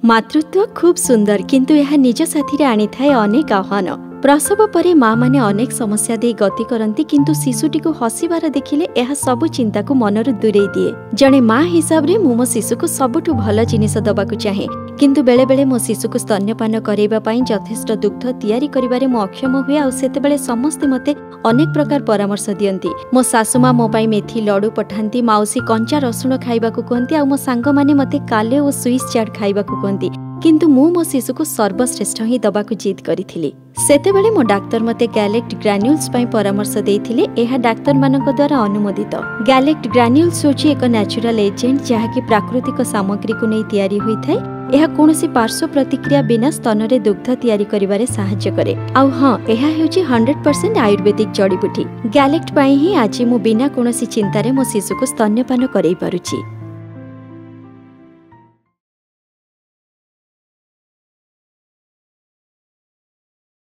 मातृत्व खूब सुंदर किंतु यह निज साथी आनी थाए अनेक आह्वान। प्रसव परे माँ माने अनेक समस्या दे गति करती किंतु शिशुटी को हसिबार देखिले यह सबु चिंता को मनरु दूरेई दिए। जड़े माँ हिसाब रे मो शिशु को सबुठु भल जिनिस दबाकु चाहे किंतु बेले बेले मो शिशु को स्तन्यपान करैबा पई यथेष्ट दुग्ध तैयारी करिबारे मो अक्षम हुए आ सेतेबेले समस्ते मते अनेक प्रकार परामर्श दियंती। मो सासुमा मो पई मेथी लड्डू पठांती, माउसी कंचा रसुण खाइबाकू कहंती आ मो सांग माने मते काले और स्विस चाट खाइबाकू कहंती किंतु मु मो शिशु को सर्वश्रेष्ठ ही दबाकू जिद करिथिली। सेतेबेले मो डाक्तर मते गैलेक्ट ग्रान्युल्स पई परामर्श देइथिले। एहा डाक्तर मानक द्वारा अनुमोदित। गैलेक्ट ग्रान्युल्स होची एक नेचुरल एजेंट जहाँकि प्राकृतिक सामग्री को नहीं तैयारी होइथाय। यह कोनोसी पार्श्व प्रतिक्रिया बिना स्तन रे दुग्ध तैयारी करिबारे सहाय्य करे। आउ हां, एहा हेउची 100% आयुर्वेदिक जड़ीबूटी। गैलेक्ट पई ही आज मु बिना कोनोसी चिंतारे मो शिशु को स्तन्यपान करई पारुची।